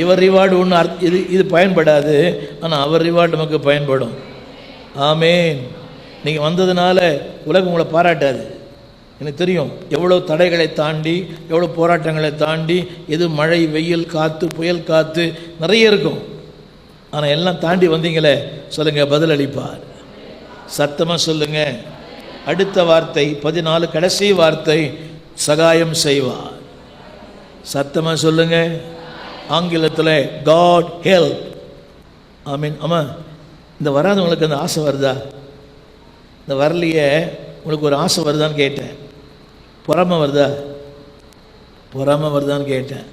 இவர் ரிவார்டு ஒன்று இது பயன்படாது, ஆனால் அவர் ரிவார்டு நமக்கு பயன்படும். ஆமேன். நீங்கள் வந்ததுனால உலகம் உங்களை பாராட்டாது. எனக்கு தெரியும் எவ்வளோ தடைகளை தாண்டி, எவ்வளோ போராட்டங்களை தாண்டி, எது மழை, வெயில், காற்று, புயல் காற்று நிறைய இருக்கும். ஆனால் எல்லாம் தாண்டி வந்தீங்களே, சொல்லுங்கள் பதிலளிப்பார். சத்தமாக சொல்லுங்கள். அடுத்த வார்த்தை 14 கடைசி வார்த்தை, சகாயம் செய்வார். சத்தமாக சொல்லுங்கள். ஆங்கிலத்தில் காட் ஹெல்ப். ஆமீன். ஆமாம், இந்த வராதவங்களுக்கு அந்த ஆசை வருதா? இந்த வரலையே உங்களுக்கு ஒரு ஆசை வருதான்னு கேட்டேன். பொறாமை வருதா? பொறாமை வருதான்னு கேட்டேன்.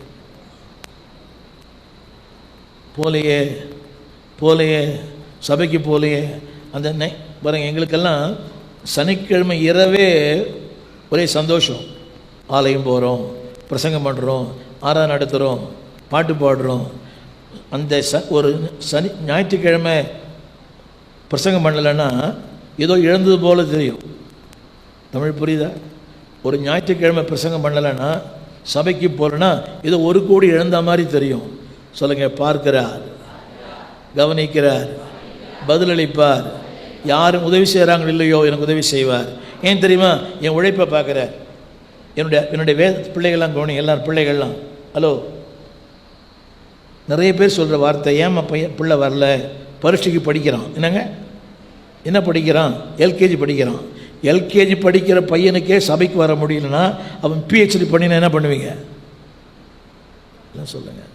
போலையே சபைக்கு போலையே அந்த பாருங்க, எங்களுக்கெல்லாம் சனிக்கிழமை இரவே ஒரே சந்தோஷம். ஆலயம் போகிறோம், பிரசங்கம் பண்ணுறோம், ஆராதனை நடத்துகிறோம், பாட்டு பாடுறோம். அந்த ஒரு ஞாயிற்றுக்கிழமை பிரசங்கம் பண்ணலைன்னா ஏதோ இழந்தது போல தெரியும். தமிழ் புரியுதா? ஒரு ஞாயிற்றுக்கிழமை பிரசங்கம் பண்ணலைன்னா, சபைக்கு போகிறேன்னா ஏதோ 1 கோடி இழந்த மாதிரி தெரியும். சொல்லுங்கள். பார்க்கிறார், கவனிக்கிறார், பதிலளிப்பார். யாரும் உதவி செய்கிறாங்களோ இல்லையோ எனக்கு உதவி செய்வார். ஏன் தெரியுமா? என் உழைப்பை பார்க்குறார். என்னுடைய பிள்ளைகள்லாம் கவனி, எல்லாரும் பிள்ளைகள்லாம். ஹலோ, நிறைய பேர் சொல்கிற வார்த்தை, ஏம்மா பிள்ளை வரல? பரீட்சைக்கு படிக்கிறான். என்னங்க, என்ன படிக்கிறான்? எல்கேஜி படிக்கிறான். எல்கேஜி படிக்கிற பையனுக்கே சபைக்கு வர முடியலன்னா அவன் பிஹெச்டி பண்ணினா என்ன பண்ணுவீங்க? சொல்லுங்கள்.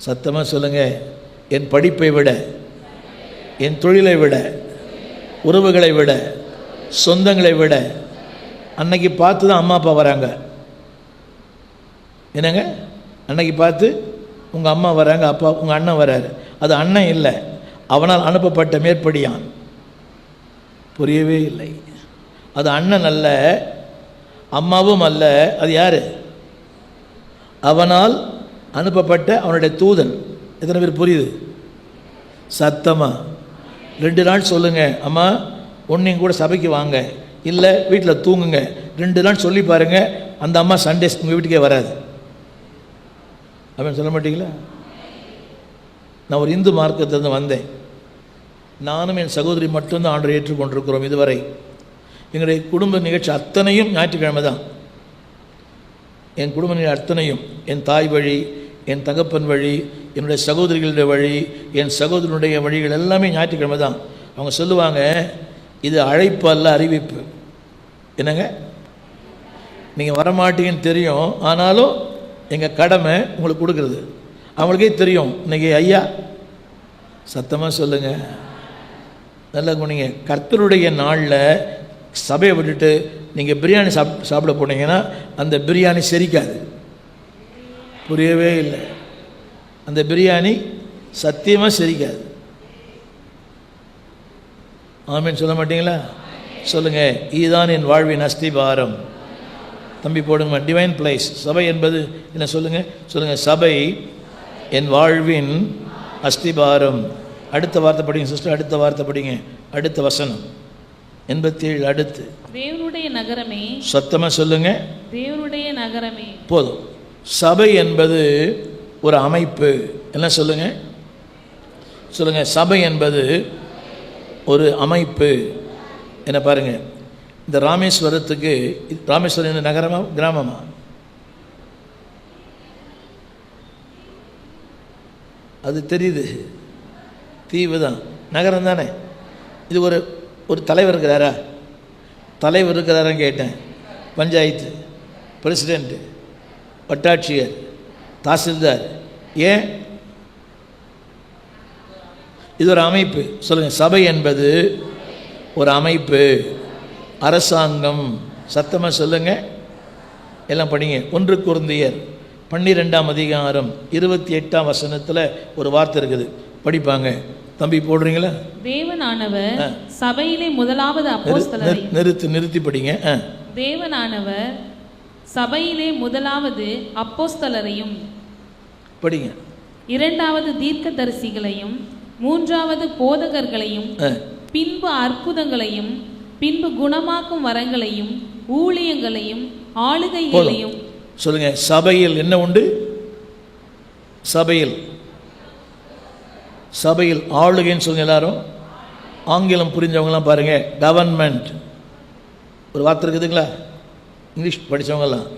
சத்தமாக சொல்லுங்கள். என் படிப்பை விட, என் தொழிலை விட, உறவுகளை விட, சொந்தங்களை விட, அன்னைக்கு பார்த்து தான் அம்மா அப்பா வராங்க. என்னங்க, அன்னைக்கு பார்த்து உங்கள் அம்மா வராங்க, அப்பா உங்கள் அண்ணன் வராரு. அது அண்ணன் இல்லை, அவனால் அனுப்பப்பட்ட மேற்படியான். புரியவே இல்லை. அது அண்ணன் அல்ல, அம்மாவும் அல்ல. அது யார்? அவனால் அனுப்பப்பட்ட அவனுடைய தூதன். எத்தனை பேர் புரியுது? சத்தமா 2 நாள் சொல்லுங்கள், அம்மா ஒன்றையும் கூட சபைக்கு வாங்க, இல்லை வீட்டில் தூங்குங்க. 2 நாள் சொல்லி பாருங்கள், அந்த அம்மா சண்டே உங்கள் வீட்டுக்கே வராது. அப்படின்னு சொல்ல மாட்டீங்களா? நான் ஒரு இந்து மார்க்கத்திலிருந்து வந்தேன். நானும் என் சகோதரி மட்டும்தான் ஆண்டரை ஏற்றுக்கொண்டிருக்கிறோம் இதுவரை. எங்களுடைய குடும்ப நிகழ்ச்சி அத்தனையும் ஞாயிற்றுக்கிழமை தான். என் குடும்ப நிகழ்ச்சி அத்தனையும் என் தாய் வழி, என் தகப்பன் வழி, என்னுடைய சகோதரிகளுடைய வழி, என் சகோதரனுடைய வழிகள் எல்லாமே ஞாயிற்றுக்கிழமை தான். அவங்க சொல்லுவாங்க, இது அழைப்பு அல்ல, அறிவிப்பு. என்னங்க, நீங்கள் வரமாட்டீங்கன்னு தெரியும், ஆனாலும் எங்கள் கடமை உங்களுக்கு கொடுக்குறது. அவங்களுக்கே தெரியும். இன்றைக்கி ஐயா, சத்தமாக சொல்லுங்கள், நல்லா குனிங்க. கர்த்தருடைய நாளில் சபையை விட்டுட்டு நீங்கள் பிரியாணி சாப்பிட போனீங்கன்னா அந்த பிரியாணி செரிக்காது. புரியவே இல்லை. அந்த பிரியாணி சத்தியமாக செரிக்காது. ஆமீன் சொல்ல மாட்டீங்களா? சொல்லுங்கள். இதுதான் என் வாழ்வின் அஸ்திபாரம். தம்பி போடுங்க. Divine place. சபை என்பது என்ன? சொல்லுங்கள். சபை என் வாழ்வின் அஸ்திபாரம். அடுத்த வார்த்தை படிங்க சிஸ்டர், அடுத்த வார்த்தை படிங்க. அடுத்த வசனம் 87. அடுத்து, தேவனுடைய நகரமே. சத்தமாக சொல்லுங்க. தேவனுடைய நகரமே. போதும். சபை என்பது ஒரு அமைப்பு. என்ன சொல்லுங்க? சபை என்பது ஒரு அமைப்பு. என்ன பாருங்க, இந்த ராமேஸ்வரத்துக்கு, ராமேஸ்வரம் என்ன நகரமா கிராமமா? அது தெரியுது, தீவு தான், நகரம் தானே. இது ஒரு தலைவர் இருக்கிறாரா? தலைவர் இருக்கிறாரான்னு கேட்டேன். பஞ்சாயத்து பிரசிடெண்ட்டு, வட்டாட்சியர், தாசில்தார். ஏன்? இது ஒரு அமைப்பு. சொல்லுங்கள். சபை என்பது ஒரு அமைப்பு, அரசாங்கம். சத்தமாக சொல்லுங்கள். எல்லாம் படிங்க. 1 கொரிந்தியர் 12ஆம் அதிகாரம் 28ஆம் வசனத்தில் ஒரு வார்த்தை இருக்குது, படிப்பாங்க. தம்பி போடுறீங்களா? தேவனானவர் சபையிலே முதலாவது அப்போஸ்தலரையும். நிறுத்தி படிங்க. தேவனானவர் சபையிலே முதலாவது அப்போஸ்தலரையும் படிங்க. 2வது தீர்க்கதரிசிகளையும் 3வது போதகர்களையும் பின்பு அற்புதங்களையும் பின்பு குணமாக்கும் வரங்களையும் ஊழியங்களையும் ஆளுகைகளையும். சொல்லுங்க. சபையில் என்ன உண்டு? சபையில் சபையில் ஆளுகைன்னு சொல்லுங்க எல்லாரும். ஆங்கிலம் புரிஞ்சவங்களாம் பாருங்கள், கவர்மெண்ட் ஒரு வார்த்தை இருக்குதுங்களா? இங்கிலீஷ் படித்தவங்கலாம்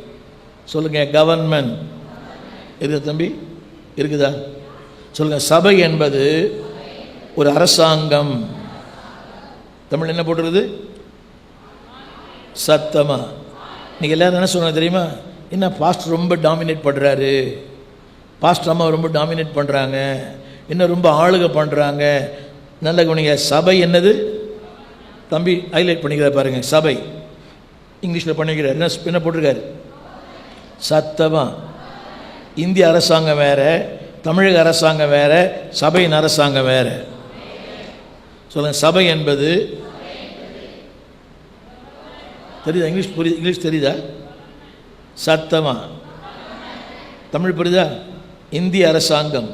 சொல்லுங்கள், கவர்மெண்ட் இருக்குதா தம்பி? இருக்குதா? சொல்லுங்கள், சபை என்பது ஒரு அரசாங்கம். தமிழ் என்ன போட்டுருக்குது? சத்தமா. நீங்கள் எல்லோரும் என்ன சொல்கிறாங்க தெரியுமா? என்ன பாஸ்டர் ரொம்ப டாமினேட் பண்ணுறாரு, பாஸ்டர் அம்மா ரொம்ப டாமினேட் பண்ணுறாங்க, இன்னும் ரொம்ப ஆளுகை பண்ணுறாங்க. நல்ல கவனிங்க, சபை என்னது தம்பி? ஹைலைட் பண்ணிக்கிறார் பாருங்கள். சபை இங்கிலீஷில் பண்ணிக்கிறார். என்ன போட்டிருக்காரு? சத்தமா. இந்திய அரசாங்கம் வேறு, தமிழக அரசாங்கம் வேறு, சபையின் அரசாங்கம் வேறு. சொல்லுங்கள், சபை என்பது தெரியுதா? இங்கிலீஷ் தெரியுதா? சத்தமா. தமிழ் புரியுதா? இந்திய அரசாங்கம்,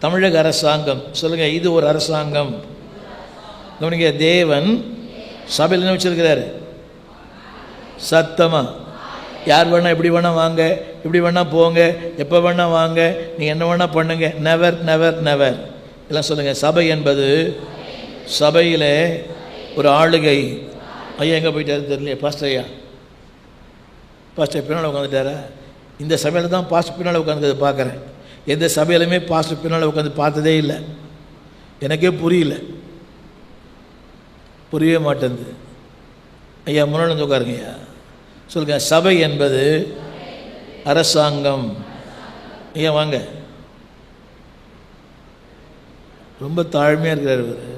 தமிழக அரசாங்கம். சொல்லுங்கள், இது ஒரு அரசாங்கம். கவனிங்க, தேவன் சபையில் என்ன வச்சிருக்கிறாரு? சத்தமா. யார் வேணால் எப்படி வேணால் வாங்க, இப்படி வேணால் போங்க, எப்போ வேணால் வாங்க, நீங்கள் என்ன வேணால் பண்ணுங்க, நெவர் நெவர் நெவர் எல்லாம் சொல்லுங்கள். சபை என்பது, சபையில் ஒரு ஆளுகை. ஐயா எங்கே போயிட்டாரு தெரியலையே? பாஸ்டர் ஐயா, பாஸ்டர் பின்னால் உட்காந்துட்டாரா? இந்த சபையில் தான் பாஸ்டர் பின்னால் உட்காந்துக்கிறத பார்க்குறேன். எந்த சபையிலுமே பாஸ்டர் பின்னால் உட்காந்து பார்த்ததே இல்லை. எனக்கே புரியவே மாட்டேங்குது. ஐயா முன்னாடி வந்து உட்காருங்க ஐயா. சொல்லுங்கள், சபை என்பது அரசாங்கம். ஐயா வாங்க. ரொம்ப தாழ்மையாக இருக்கிறார் இவர்.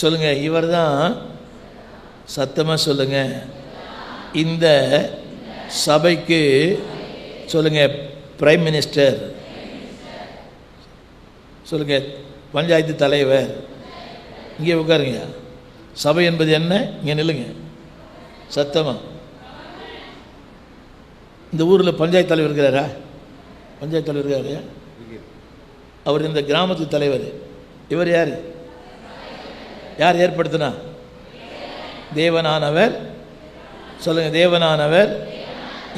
சொல்லுங்கள், இவர் தான் சத்தமாக சொல்லுங்கள், இந்த சபைக்கு சொல்லுங்கள் பிரைம் மினிஸ்டர். சொல்லுங்கள், பஞ்சாயத்து தலைவர். இங்கே உட்காருங்க. சபை என்பது என்ன? இங்கே நில்லுங்க சத்தமாக. இந்த ஊரில் பஞ்சாயத்து தலைவர் இருக்கிறாரா? பஞ்சாயத்து தலைவர் இருக்காரு. அவர் இந்த கிராமத்து தலைவர். இவர் யார்? யார் ஏற்படுத்தினா? தேவனானவர். சொல்லுங்கள், தேவனானவர்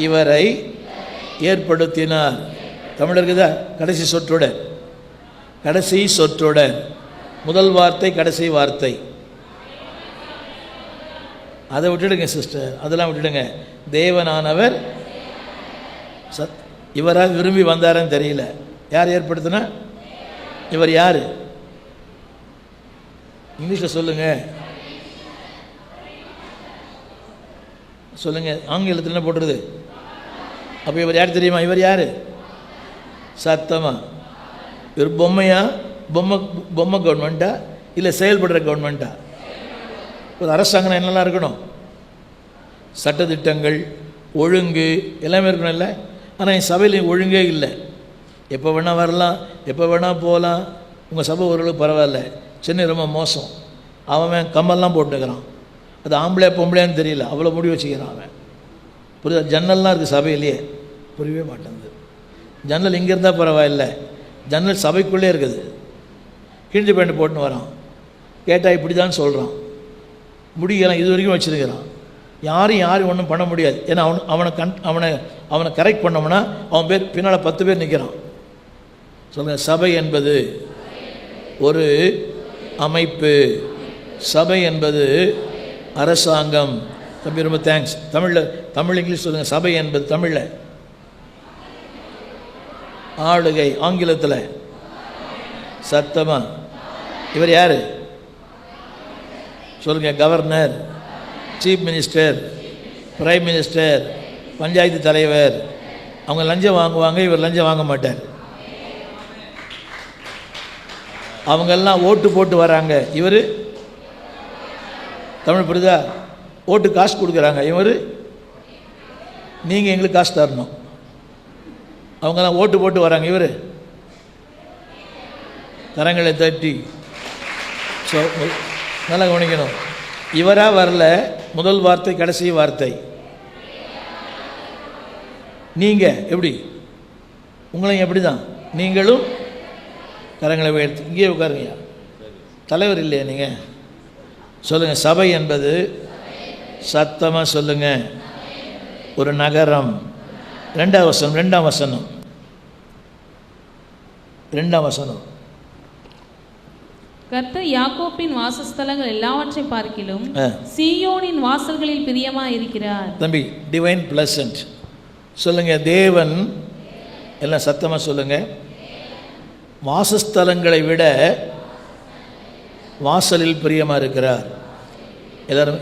இவரை ஏற்படுத்தினார். தமிழ் இருக்குதா? கடைசி சொற்றொடர், கடைசி சொற்றொடர், முதல் வார்த்தை கடைசி வார்த்தை. அதை விட்டுடுங்க சிஸ்டர், அதெல்லாம் விட்டுடுங்க. தேவனானவர் இவராக விரும்பி வந்தாரன்னு தெரியல. யார் ஏற்படுத்தினா? இவர் யார்? இங்கிலீஷில் சொல்லுங்கள், சொல்லுங்கள். ஆங்கிலத்தில் என்ன போட்டுருது? அப்போ இவர் யார் தெரியுமா? இவர் யார்? சத்தமா. இவர் பொம்மையா? பொம்மை கவர்மெண்ட்டா இல்லை செயல்படுற கவர்மெண்ட்டா? ஒரு அரசாங்கம் என்னெல்லாம் இருக்கணும்? சட்டத்திட்டங்கள், ஒழுங்கு எல்லாமே இருக்கணும் இல்லை? ஆனால் என் சபையில் ஒழுங்கே இல்லை. எப்போ வேணால் வரலாம், எப்போ வேணால் போகலாம். உங்கள் சபை ஓரளவுக்கு பரவாயில்ல. சென்னை ரொம்ப மோசம். அவன் கம்மல்லாம் போட்டுக்கிறான். அது ஆம்பளை பொம்பளையான்னு தெரியல, அவ்வளோ முடி வச்சுக்கிறான் அவன். புரியுதா? ஜன்னல்லாம் இருக்குது சபையிலேயே. புரியவே மாட்டேங்குது. ஜன்னல் இங்கே இருந்தால் பரவாயில்ல, ஜன்னல் சபைக்குள்ளே இருக்குது. கிழிஞ்ச பேண்ட் போட்டுன்னு வரான். கேட்டால் இப்படி தான் சொல்கிறான். முடியலாம் இது வரைக்கும் வச்சுருக்கிறான். யாரும் ஒன்றும் பண்ண முடியாது. ஏன்னா அவனை கரெக்ட் பண்ணோம்னா அவன் பேர் பின்னால் 10 பேர் நிற்கிறான். சொல்லுங்கள், சபை என்பது ஒரு அமைப்பு. சபை என்பது அரசாங்கம். தம்பி ரொம்ப தேங்க்ஸ். தமிழ் இங்கிலீஷ் சொல்லுங்கள். சபை என்பது தமிழில் ஆளுகை, ஆங்கிலத்தில் சத்தமாக. இவர் யார்? சொல்லுங்கள், governor, chief minister, prime minister, panchayat தலைவர். அவங்க லஞ்சம் வாங்குவாங்க, இவர் லஞ்சம் வாங்க மாட்டார். அவங்கெல்லாம் ஓட்டு போட்டு வராங்க, இவர் தமிழ் புரியுதா? ஓட்டு காசு கொடுக்குறாங்க, இவர் நீங்கள் எங்களுக்கு காசு தரணும். அவங்கெல்லாம் ஓட்டு போட்டு வராங்க, இவர் கரங்களை தட்டி. ஸோ நல்லா கவனிக்கணும். இவராக வரல, முதல் வார்த்தை கடைசி வார்த்தை. நீங்கள் எப்படி? உங்களையும் எப்படி தான், நீங்களும் கரங்களை உயர்த்தி இங்கே உட்காருங்க. தலைவர் இல்லையா நீங்கள்? சொல்லுங்கள், சபை என்பது சத்தமாக சொல்லுங்கள் ஒரு நகரம். 2ஆம் வசனம் 2ஆம் வசனம். கர்த்தர் யாக்கோப்பின் வாசஸ்தலங்கள் எல்லாவற்றை பார்க்கிலும் சீயோனின் வாசல்களில் பிரியமா இருக்கிறார். தம்பி, டிவைன் பிளசன்ட் சொல்லுங்க. தேவன், எல்லாம் சத்தமா சொல்லுங்க. வாசஸ்தலங்களை விட வாசலில் பிரியமா இருக்கிறார். எல்லாரும்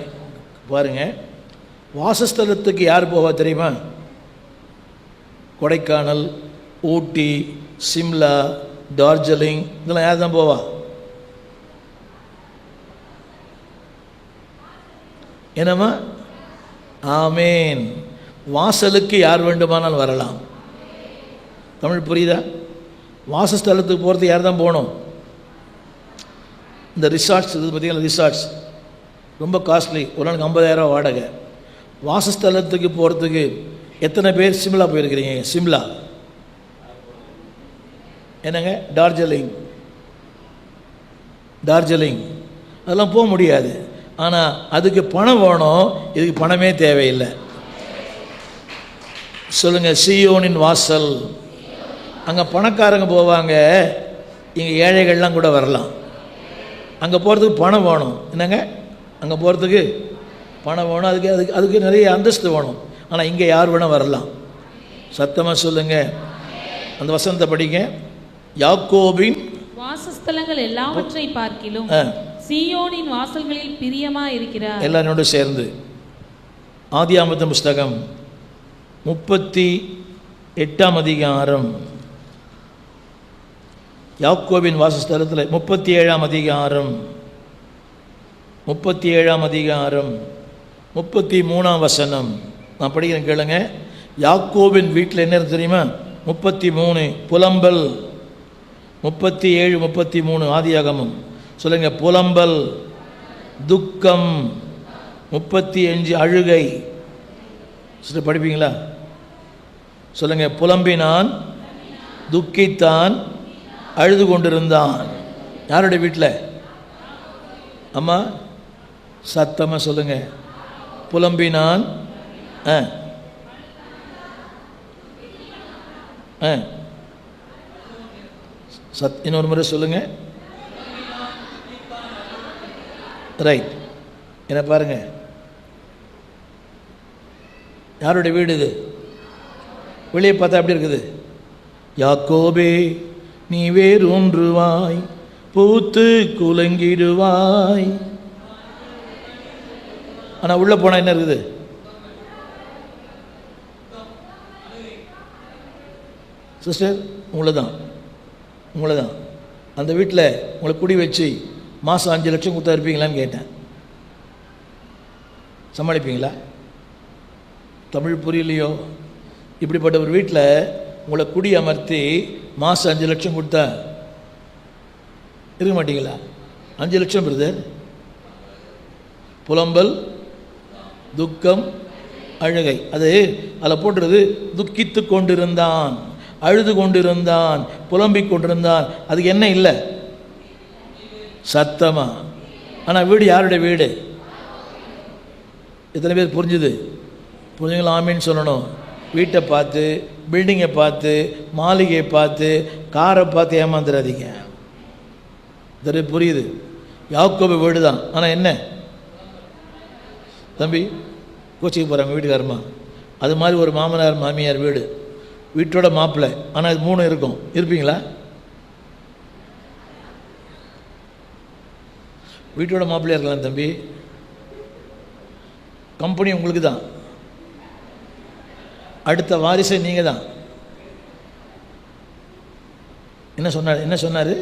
பாருங்க. வாசஸ்தலத்துக்கு யார் போவா தெரியுமா? கொடைக்கானல், ஊட்டி, சிம்லா, டார்ஜிலிங், இதெல்லாம் யார் தான் போவா? என்னம்மா? ஆமேன். வாசலுக்கு யார் வேண்டுமானால் வரலாம். தமிழ் புரியுதா? வாசஸ்தலத்துக்கு போகிறது யார் தான் போகணும்? இந்த ரிசார்ட்ஸ் இது பார்த்தீங்கன்னா, ரிசார்ட்ஸ் ரொம்ப காஸ்ட்லி. ஒரு நாளைக்கு 50,000 வாடகை. வாசஸ்தலத்துக்கு போகிறதுக்கு எத்தனை பேர் சிம்லா போயிருக்கிறீங்க? சிம்லா என்னங்க? டார்ஜிலிங் அதெல்லாம் போக முடியாது. ஆனால் அதுக்கு பணம் வேணும். இதுக்கு பணமே தேவையில்லை. சொல்லுங்கள், சீயோனின் வாசல். அங்கே பணக்காரங்க போவாங்க, இங்கே ஏழைகள்லாம் கூட வரலாம். அங்கே போகிறதுக்கு பணம் வேணும். என்னங்க? அங்கே போகிறதுக்கு பணம் வேணும். அதுக்கு நிறைய அந்தஸ்து வேணும். ஆனால் இங்கே யார் வேணும் வரலாம். சத்தமாக சொல்லுங்கள். அந்த வசனத்தை படிங்க. யாக்கோபின் வாசஸ்தலங்கள் எல்லாவற்றை பார்க்கிலும் சீயோனின் வாசல்களில் பிரியமா இருக்கிறார். எல்லாரோடு சேர்ந்து ஆதியாகமத்தின் புஸ்தகம் 38ஆம் அதிகாரம், யாக்கோபின் வாசஸ்தலத்தில் 37ஆம் அதிகாரம் 33ஆம் வசனம் நான் படிக்கிறேன், கேளுங்க. யாக்கோபின் வீட்டில் என்ன தெரியுமா? 33 புலம்பல். 37 33 ஆதியாகமம். சொல்லுங்க, புலம்பல், துக்கம். 35 அழுகை. படிப்பீங்களா? சொல்லுங்க, புலம்பினான், துக்கித்தான், அழுது கொண்டிருந்தான். யாருடைய வீட்டில்? அம்மா சத்தமாக சொல்லுங்க. புலம்பினான், இன்னொரு முறை சொல்லுங்க. ரைட். என்ன பாருங்க, யாருடைய வீடு இது? வெளியே பார்த்தா எப்படி இருக்குது? யாக்கோபே நீ வேரூன்றுவாய், பூத்து குலுங்கிடுவாய். ஆனால் உள்ளே போனால் என்ன இருக்குது? சிஸ்டர், உங்களை தான் அந்த வீட்டில் உங்களை குடி வச்சு மாதம் 5 லட்சம் கொடுத்தா இருப்பீங்களான்னு கேட்டேன். சமாளிப்பீங்களா? தமிழ் புரியலையோ? இப்படிப்பட்ட ஒரு வீட்டில் உங்களை குடி அமர்த்தி மாதம் 5 லட்சம் கொடுத்தா இருக்க மாட்டீங்களா? 5 லட்சம் பிரதர். புலம்பல், துக்கம், அழுகை. அது அதில் போட்டுறது துக்கித்து கொண்டிருந்தான், அழுது கொண்டிருந்தான், புலம்பிக் கொண்டிருந்தான். அதுக்கு என்ன இல்லை? சத்தமா. ஆனால் வீடு யாருடைய வீடு? எத்தனை பேர் புரிஞ்சுது? புரிஞ்சுங்களா? ஆமீன்னு சொல்லணும். வீட்டை பார்த்து, பில்டிங்கை பார்த்து, மாளிகையை பார்த்து, காரை பார்த்து ஏமாந்துடாதீங்க. புரியுது? யாக்கோபு வீடு தான். ஆனால் என்ன தம்பி, கோச்சிக்கு போகிறாங்க வீட்டுக்காரம்மா. அது மாதிரி ஒரு மாமனார் மாமியார் வீடு, வீட்டோட மாப்பிள்ளை. ஆனால் இது 3 இருக்கும். இருப்பீங்களா? வீட்டோட மாப்பிள்ளையாக இருக்கலாம் தம்பி. கம்பெனி உங்களுக்கு தான், அடுத்த வாரிசை நீங்கள் தான். என்ன சொன்னார்?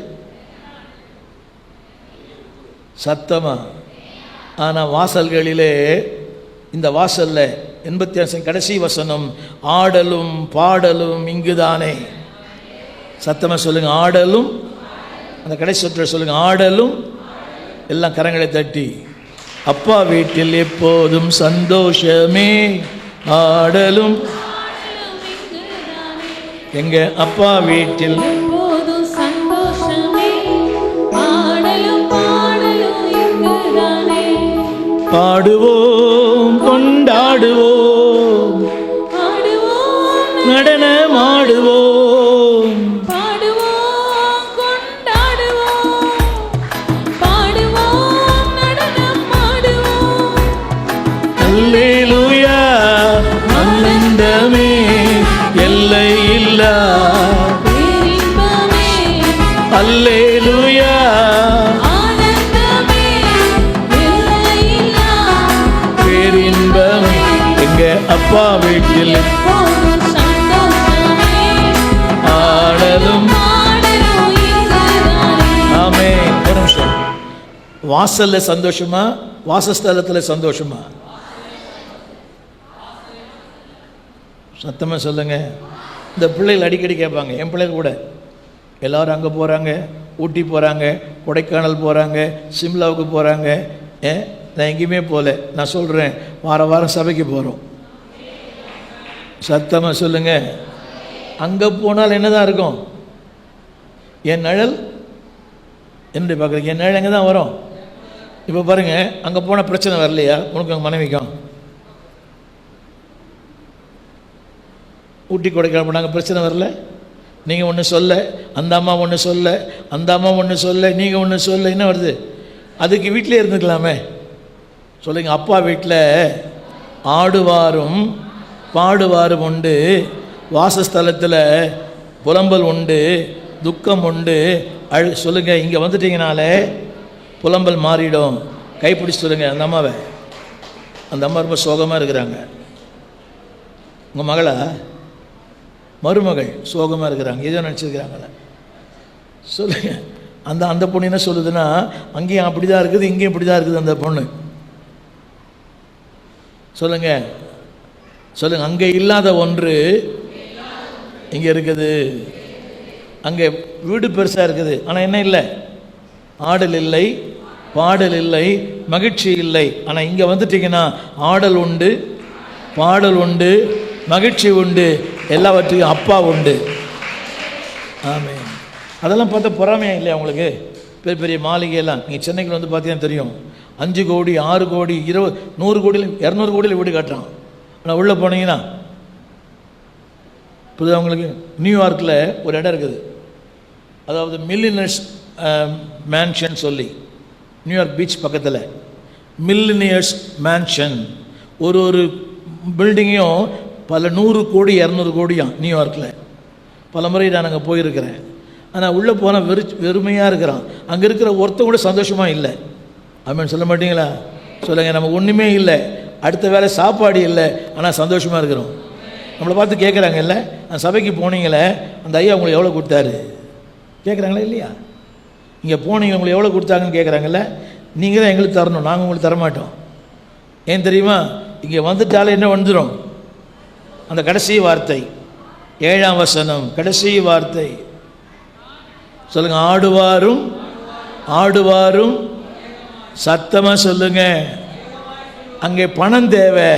சத்தமா. ஆனால் வாசல்களிலே, இந்த வாசலில் 85 கடைசி வசனம், ஆடலும் பாடலும் இங்குதானே. சத்தமாக சொல்லுங்க, ஆடலும். அந்த கடைசி சொற்றை சொல்லுங்க, ஆடலும். எல்லாம் கரங்களை தட்டி, அப்பா வீட்டில் எப்போதும் சந்தோஷமே, ஆடலும். எங்க அப்பா வீட்டில் எப்போதும் சந்தோஷமே, ஆடலும் பாடலும் இங்குதானே. பாடுவோம், கொண்டாடுவோம், நடனமாடுவோம், அப்பா வீட்டில் எப்போதும் சந்தோஷமே. ஆடலும். பாடலும் இங்குதானே. ஆமென். ஒரு நிமிஷம். வாசல்ல சந்தோஷமா, வாசஸ்தலத்தில் சந்தோஷமா? சத்தமாக சொல்லுங்க. இந்த பிள்ளைகள் அடிக்கடி கேட்பாங்க, என் பிள்ளைகள் கூட எல்லோரும் அங்கே போகிறாங்க, ஊட்டி போகிறாங்க, கொடைக்கானல் போகிறாங்க, சிம்லாவுக்கு போகிறாங்க. நான் எங்கேயுமே போகல. நான் சொல்கிறேன், வாரம் சபைக்கு போகிறோம். சத்தமாக சொல்லுங்க. அங்கே போனால் என்ன தான் இருக்கும்? என் நிழல் என்னுடைய பார்க்குறீங்க, என் நிழல் எங்கே தான் வரும்? இப்போ பாருங்கள், அங்கே போனால் பிரச்சனை வரலையா உனக்கு உங்கள் மனைவிக்கும்? ஊட்டி கொடைக்கானல் போனாங்க, பிரச்சனை வரல? நீங்கள் ஒன்று சொல்ல, அந்த அம்மா ஒன்று சொல்ல, அந்த அம்மா ஒன்று சொல்ல, நீங்கள் ஒன்று சொல்ல, என்ன வருது? அதுக்கு வீட்டிலே இருந்துக்கலாமே. சொல்லுங்க. அப்பா வீட்டில் ஆடுவாரும் பாடுவாரும் உண்டு, வாசஸ்தலத்தில் புலம்பல் உண்டு, துக்கம் உண்டு, சொல்லுங்க. இங்கே வந்துட்டீங்கனாலே புலம்பல் மாறிடும். கைப்பிடிச்சு சொல்லுங்க அந்த அம்மாவை. அந்த அம்மா ரொம்ப சோகமாக இருக்கிறாங்க. உங்கள் மகளா மருமகள் சோகமாக இருக்கிறாங்க, ஏதோ நினச்சிருக்கிறாங்கள. சொல்லுங்க. அந்த பொண்ணு என்ன சொல்லுதுன்னா, அங்கேயும் அப்படி தான் இருக்குது, இங்கேயும் இப்படி தான் இருக்குது அந்த பொண்ணு. சொல்லுங்க சொல்லுங்க. அங்கே இல்லாத ஒன்று இங்கே இருக்குது. அங்கே வீடு பெருசாக இருக்குது, ஆனால் என்ன இல்லை? ஆடல் இல்லை, பாடல் இல்லை, மகிழ்ச்சி இல்லை. ஆனால் இங்கே வந்துட்டிங்கன்னா ஆடல் உண்டு, பாடல் உண்டு, மகிழ்ச்சி உண்டு, எல்லாவற்றையும் அப்பா உண்டு. ஆமென். அதெல்லாம் பார்த்தா பொறாமையாக இல்லையா உங்களுக்கு? பெரிய பெரிய மாளிகையெல்லாம் நீங்கள் சென்னைக்கு வந்து பார்த்தீங்கன்னா தெரியும். 5 கோடி 6 கோடி 20 100 கோடியில் 200 கோடியில் வீடு காட்டுறான். ஆனால் உள்ளே போனீங்கன்னா புதுதாக உங்களுக்கு நியூயார்க்கில் ஒரு இடம் இருக்குது, அதாவது மில்லியனர்ஸ் மேன்ஷன் சொல்லி, நியூயார்க் பீச் பக்கத்தில் மில்லினியர்ஸ் மேன்ஷன். ஒரு பில்டிங்கையும் பல 100 கோடி 200 கோடியாம் நியூயார்க்கில். பல முறை நான் அங்கே போயிருக்கிறேன். ஆனால் உள்ளே போனால் வெறுமையாக இருக்கிறான். அங்கே இருக்கிற ஒருத்தன் கூட சந்தோஷமாக இல்லை. ஆமென் சொல்ல மாட்டீங்களா? சொல்லுங்கள். நம்ம ஒன்றுமே இல்லை, அடுத்த வேலை சாப்பாடு இல்லை, ஆனால் சந்தோஷமாக இருக்கிறோம். நம்மளை பார்த்து கேட்குறாங்கல்ல, நான் சபைக்கு போனீங்களே, அந்த ஐயா உங்களுக்கு எவ்வளோ கொடுத்தாரு கேட்குறாங்களா இல்லையா? இங்கே போனீங்க, உங்களுக்கு எவ்வளோ கொடுத்தாங்கன்னு கேட்குறாங்கல்ல. நீங்கள் தான் எங்களுக்கு தரணும், நாங்கள் உங்களுக்கு தரமாட்டோம். ஏன் தெரியுமா? இங்கே வந்துட்டாலே என்ன வந்துடும்? அந்த கடைசி வார்த்தை 7ஆம் வசனம், கடைசி வார்த்தை. சொல்லுங்க. ஆடுவாரும் ஆடுவாரும். சத்தமாக சொல்லுங்க. அங்கே பணம் தேவை,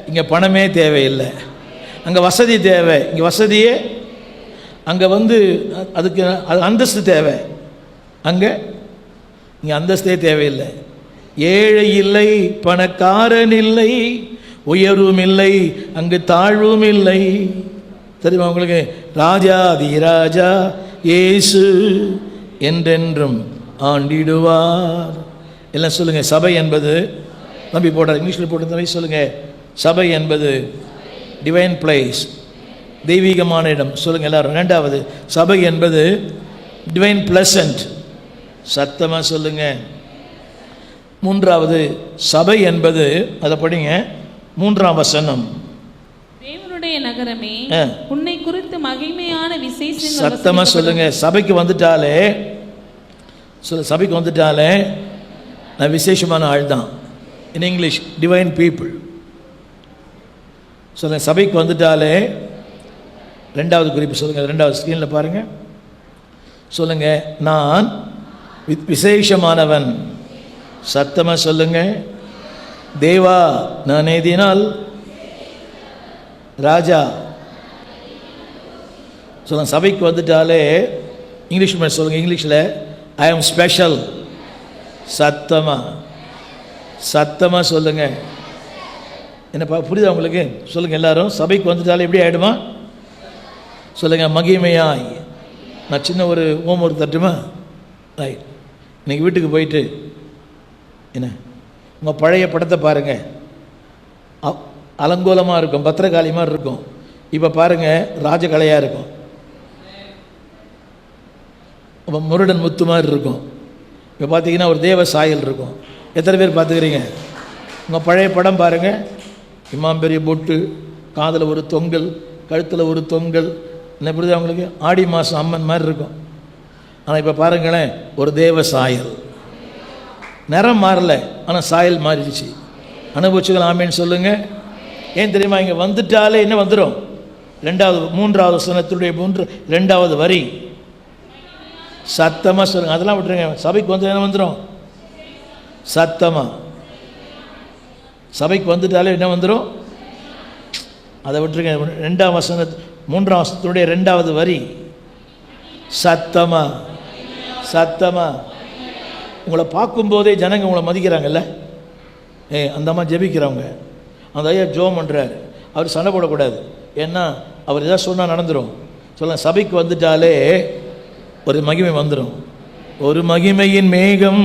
இங்கே பணமே தேவையில்லை. அங்கே வசதி தேவை, இங்கே வசதியே. அங்கே அதுக்கு அந்தஸ்து தேவை, அங்கே இங்கே அந்தஸ்தே தேவையில்லை. ஏழை இல்லை, பணக்காரன் இல்லை, உயர்வும் இல்லை, அங்கு தாழ்வும் இல்லை. தெரியுமா உங்களுக்கு? ராஜாதி ராஜா இயேசு என்றென்றும் ஆண்டிடுவார். எல்லாம் சொல்லுங்க. சபை என்பது, நம்பி போட்டார், இங்கிலீஷில் போட்டு சொல்லுங்க. சபை என்பது டிவைன் பிளேஸ், தெய்வீகமான இடம். சொல்லுங்க எல்லாரும். 2வது, சபை என்பது டிவைன் பிளசன்ட். சத்தமாக சொல்லுங்க. 3வது, சபை என்பது, அதை படிங்க, 3ஆம் வசனம். தேவனுடைய நகரமே, உன்னை குறித்து மகிமையான விசேஷங்கள். சத்தமா சொல்லுங்க. சபைக்கு வந்துட்டாலே சபைக்கு வந்துட்டாலே நான் விசேஷமான ஆள் தான். In English divine people. சொல்லுங்க. சபைக்கு வந்துட்டாலே 2வது குறிப்பு சொல்லுங்க. 2வது ஸ்க்ரீனில் பாருங்க. சொல்லுங்க. நான் விசேஷமானவன். சத்தமா சொல்லுங்க. தேவா நான் ஏதினால் ராஜா. சொல்லுங்க. சபைக்கு வந்துட்டாலே இங்கிலீஷ் சொல்லுங்க. இங்கிலீஷில் ஐ ஆம் ஸ்பெஷல். சத்தமாக சொல்லுங்க. என்னப்பா புரியுதா உங்களுக்கு? சொல்லுங்க எல்லாரும். சபைக்கு வந்துட்டாலே எப்படி ஆகிடுமா? சொல்லுங்க. மகிமையாய். நான் சின்ன ஒரு ஹோம் ஒர்க் தட்டுமா? ரைட். இன்னைக்கு வீட்டுக்கு போயிட்டு என்ன உங்கள் பழைய படத்தை பாருங்கள். அலங்கோலமாக இருக்கும், பத்திரகாளி மாதிரி இருக்கும். இப்போ பாருங்கள், ராஜகலையாக இருக்கும், அப்போ முருடன் முத்து மாதிரி இருக்கும். இப்போ பார்த்தீங்கன்னா ஒரு தேவ சாயல் இருக்கும். எத்தனை பேர் பார்த்துக்கிறீங்க? உங்கள் பழைய படம் பாருங்கள். இம்மாம் பெரிய பொட்டு, காதில் ஒரு தொங்கல், கழுத்தில் ஒரு தொங்கல். என்ன புரியுது அவங்களுக்கு? ஆடி மாதம் அம்மன் மாதிரி இருக்கும். ஆனால் இப்போ பாருங்களேன், ஒரு தேவ சாயல். நிறம் மாறல, ஆனால் சாயல் மாறிடுச்சு. அனுபவிச்சுக்கலாம். ஆமேன்னு சொல்லுங்கள். ஏன் தெரியுமா? இங்கே வந்துட்டாலே என்ன வந்துடும்? 3வது வசனத்துடைய 2வது வரி சத்தமாக சொல்லுங்கள். அதெல்லாம் விட்டுருங்க. சபைக்கு வந்து என்ன வந்துடும்? சத்தமாக. சபைக்கு வந்துட்டாலே என்ன வந்துடும்? அதை விட்டுருங்க. 2ஆம் வசன 3ஆம் வசனத்துடைய 2வது வரி சத்தமாக. சத்தமாக. உங்களை பார்க்கும்போதே ஜனங்க உங்களை மதிக்கிறாங்கல்ல. அந்த அம்மா ஜெபிக்கிறவங்க, அந்த ஐயா ஜோம் பண்ணுறாரு, அவர் சண்டை போடக்கூடாது. ஏன்னா அவர் எதாவது சொன்னால் நடந்துடும். சொல்ல சபைக்கு வந்துட்டாலே ஒரு மகிமை வந்துடும். ஒரு மகிமையின் மேகம்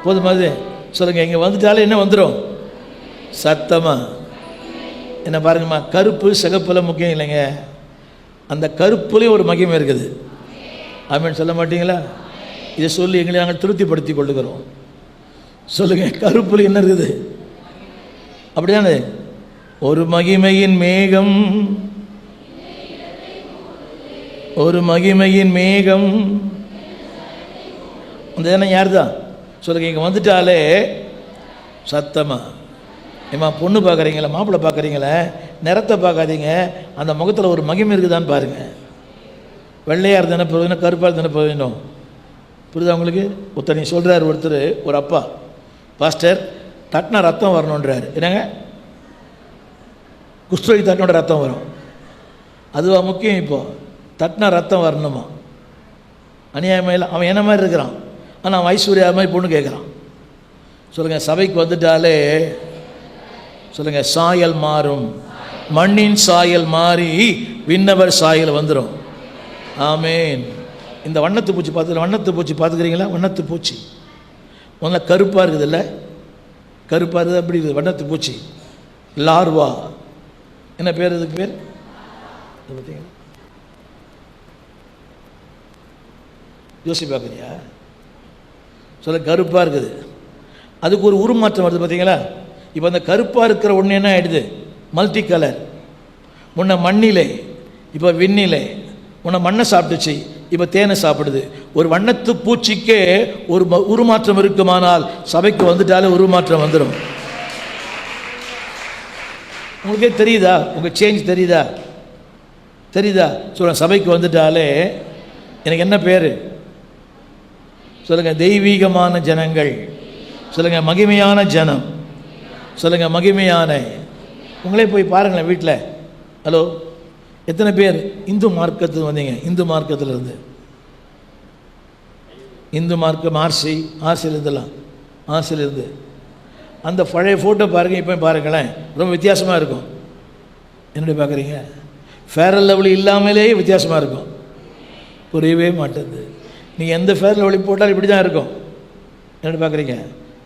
போதும். அது சொல்லுங்க, இங்கே வந்துட்டாலே என்ன வந்துடும்? சத்தமாக. என்ன பாருங்கம்மா, கருப்பு சிகப்புல முக்கியம் இல்லைங்க, அந்த கருப்புலேயும் ஒரு மகிமை இருக்குது. ஆமேன்னு சொல்ல மாட்டீங்களா? இதை சொல்லி எங்களை நாங்கள் திருப்திப்படுத்தி கொள்ளுகிறோம். சொல்லுங்க, கருப்புல என்ன இருக்குது? அப்படிதானே? ஒரு மகிமையின் மேகம், ஒரு மகிமையின் மேகம். அந்த என்ன யார் தான்? சொல்லுங்க, இங்கே வந்துட்டாலே சத்தமா. ஏமா பொண்ணு பார்க்குறீங்களா, மாப்பிள்ளை பார்க்குறீங்களே, நிறத்தை பார்க்காதீங்க, அந்த முகத்தில் ஒரு மகிமை இருக்குதான்னு பாருங்கள். வெள்ளையாக இருந்தானே போவேணும், கருப்பாக இருந்தானே போவேணும். புரியுதா உங்களுக்கு? ஒருத்தர் நீ சொல்கிறார், ஒருத்தர் ஒரு அப்பா பாஸ்டர் தட்டினா ரத்தம் வரணுன்றார். என்னங்க, குஷ்டரோகி தட்டினோட ரத்தம் வரும், அதுவா முக்கியம்? இப்போது தட்டினா ரத்தம் வரணுமா? அநியாயமாக. அவன் என்ன மாதிரி இருக்கிறான், ஆனால் அவன் ஐஸ்வர்யா மாதிரி பொண்ணு கேட்குறான். சொல்லுங்கள், சபைக்கு வந்துட்டாலே சொல்லுங்கள் சாயல் மாறும். மண்ணின் சாயல் மாறி விண்ணவர் சாயல் வந்துடும். ஆமேன். இந்த வண்ணத்து பூச்சி பார்த்துக்கிறீங்களா? வண்ணத்து பூச்சி முதல்ல கருப்பாக இருக்குதுல்ல, கருப்பாக இருக்குது, அப்படி இருக்குது வண்ணத்து பூச்சி. லார்வா, என்ன பேர் இதுக்கு? பேர் பார்த்தீங்களா? யோசி பார்க்குறியா? சொல்ல கருப்பாக இருக்குது, அதுக்கு ஒரு உருமாற்றம் வருது பார்த்தீங்களா? இப்போ அந்த கருப்பாக இருக்கிற ஒன்று என்ன ஆகிடுது? Multi colour. முன்ன மண்ணிலே, இப்போ விண்ணிலே. முன்ன மண்ணை சாப்பிட்டுச்சு, இப்போ தேனை சாப்பிடுது. ஒரு வண்ணத்து பூச்சிக்கே ஒரு உருமாற்றம் இருக்குமானால் சபைக்கு வந்துட்டாலே உருமாற்றம் வந்துடும். உங்களுக்கே தெரியுதா? உங்கள் சேஞ்ச் தெரியுதா? தெரியுதா? சொல்லுங்கள், சபைக்கு வந்துட்டாலே எனக்கு என்ன பேர் சொல்லுங்கள்? தெய்வீகமான ஜனங்கள். சொல்லுங்கள், மகிமையான ஜனம். சொல்லுங்கள், மகிமையான. உங்களே போய் பாருங்களேன் வீட்டில். ஹலோ, எத்தனை பேர் இந்து மார்க்கத்தில் வந்தீங்க? இந்து மார்க்கத்தில் இருந்து, இந்து மார்க்கம் ஆர்சியிலிருந்துலாம், ஆர்சியிலிருந்து அந்த பழைய ஃபோட்டோ பாருங்கள், இப்போ பாருங்களேன், ரொம்ப வித்தியாசமாக இருக்கும். என்னுடைய பார்க்குறீங்க? ஃபேர் அண்ட் லவ்லி இல்லாமலே வித்தியாசமாக இருக்கும். புரியவே மாட்டேங்குது. நீங்கள் எந்த ஃபேர் லவ்லி போட்டாலும் இப்படி தான் இருக்கும். என்னென்னு பார்க்குறீங்க?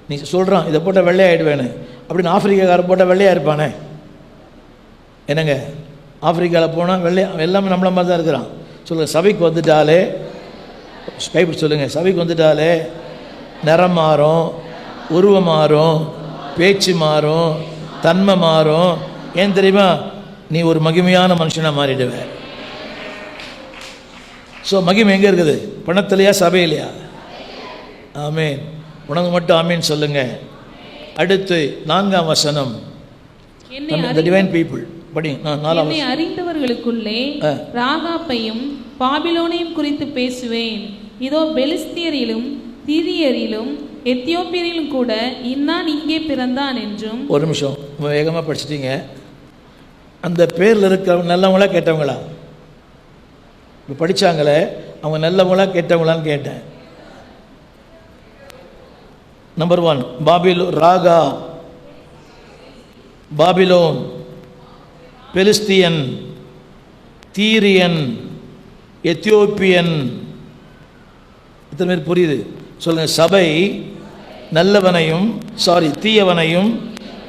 நீ சொல்கிறான் இதை போட்டால் வெள்ளையாகிடுவேன்னு, அப்படின்னு ஆப்பிரிக்காக்கார போட்டால் வெள்ளையாக இருப்பானே. என்னங்க, ஆப்பிரிக்காவில் போனால் எல்லாமே நம்மள மாதிரி தான் இருக்கிறான். சொல்லுங்கள், சபைக்கு வந்துட்டாலே கைப்பிடி சொல்லுங்கள், சபைக்கு வந்துட்டாலே நிறம் மாறும், உருவம் மாறும், பேச்சு மாறும், தன்மை மாறும். ஏன் தெரியுமா? நீ ஒரு மகிமையான மனுஷனாக மாறிடுவேன். ஸோ மகிமை எங்கே இருக்குது? பணத்திலையா, சபையிலையா? ஆமேன். உனக்கு மட்டும் ஆமேன் சொல்லுங்க. அடுத்து 4ஆம் வசனம், the divine people. படி. என்னை அறிந்தவர்களுக்குள்ளே ராகாப்பையும் பாபிலோனையும் குறித்து பேசுவேன். இதோ பெலிஸ்தியரிலும் தீரியரிலும் எத்தியோப்பியரிலும் கூட இன்னான் இங்கே பிறந்தான் என்றும். ஒரு நிமிஷம், வேகமாக படிச்சிட்டீங்க. அந்த பேரில் இருக்கிறவங்க நல்லவங்களா கேட்டவங்களா? இப்போ படித்தாங்களே அவங்க நல்லவங்களா கேட்டவங்களான்னு கேட்டேன். நம்பர் 1 ராகா, பாபிலோன், பெலிஸ்தியன், தீரியன், எத்தியோப்பியன். எத்தனை பேர் புரியுது? சொல்லுங்கள். சபை நல்லவனையும் தீயவனையும்,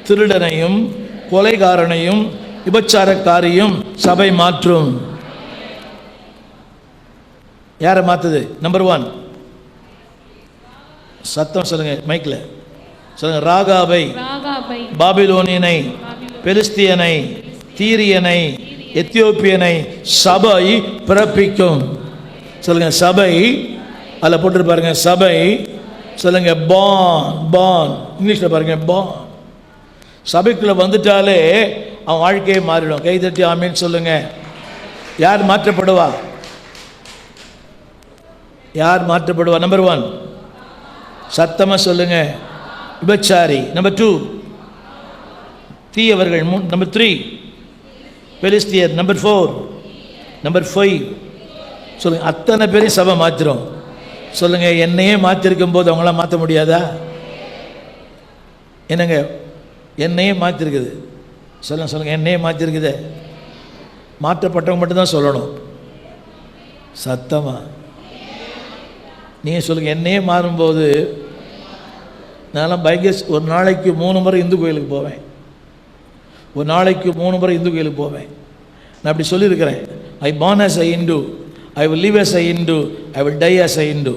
திருடனையும், கொலைகாரனையும், விபச்சாரக்காரையும் சபை மாற்றும். யாரை மாற்றுது? நம்பர் 1 சத்தம் சொல்லுங்க, மைக்கில் சொல்லுங்க. ராகாபை, ராகாபை, பாபிலோனியனை, பெலிஸ்தியனை, தீரியனை, எத்தியோப்பியனை சபை பிறப்பிக்கும். சொல்லுங்க சபை. அதில் போட்டு பாருங்க சபை. சொல்லுங்க பான். இங்கிலீஷில் பாருங்க பான். சபைக்குள்ள வந்துட்டாலே அவன் வாழ்க்கையே மாறிடும். கை தட்டி ஆமீன் சொல்லுங்க. யார் மாற்றப்படுவா? யார் மாற்றப்படுவா? நம்பர் 1 சத்தமா சொல்லுங்க, விபச்சாரி. நம்பர் 2 தீயவர்கள். நம்பர் 3 பெலிஸ்தியர். நம்பர் 4 நம்பர் 5 சொல்லுங்க. அத்தனை பேரையும் சபை மாத்திரும். சொல்லுங்க, என்னையே மாற்றிருக்கும் போது அவங்களாம் மாற்ற முடியாதா? என்னங்க, என்னையே மாற்றிருக்குது. சொல்லுங்க, என்னையே மாற்றிருக்குது. மாற்றப்பட்டவங்க மட்டும்தான் சொல்லணும் சத்தமா. நீங்கள் சொல்லுங்கள், என்னையே மாறும்போது நான்லாம் ஒரு நாளைக்கு 3 முறை இந்து கோயிலுக்கு போவேன். ஒரு நாளைக்கு 3 முறை இந்து கோயிலுக்கு போவேன். நான் அப்படி சொல்லியிருக்கிறேன். ஐ born as a Hindu, I will live as a Hindu, I will die as a Hindu.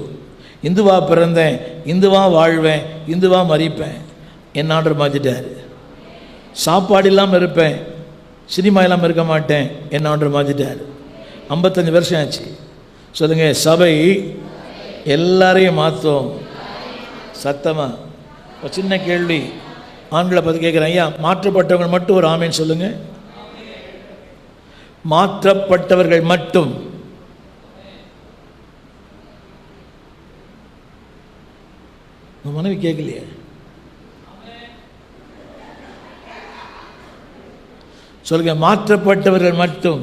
இந்துவா பிறந்தேன், இந்துவா வாழ்வேன், இந்துவா மறிப்பேன். என் ஆர்டர் மாற்றிட்டார். சாப்பாடு இல்லாமல் இருப்பேன், சினிமா இல்லாமல் இருக்க மாட்டேன். என் ஆர்டர் மாற்றிட்டார். 55 வருஷம் ஆச்சு. சொல்லுங்கள், சபை எல்லாரையும் மாற்றும் சத்தமா. ஒரு சின்ன கேள்வி ஆண்களை பார்த்து கேட்குறேன். ஐயா, மாற்றப்பட்டவர்கள் மட்டும் ஒரு ஆமீன் சொல்லுங்க. மாற்றப்பட்டவர்கள் மட்டும். மனைவி கேட்கலையே. சொல்லுங்க, மாற்றப்பட்டவர்கள் மட்டும்.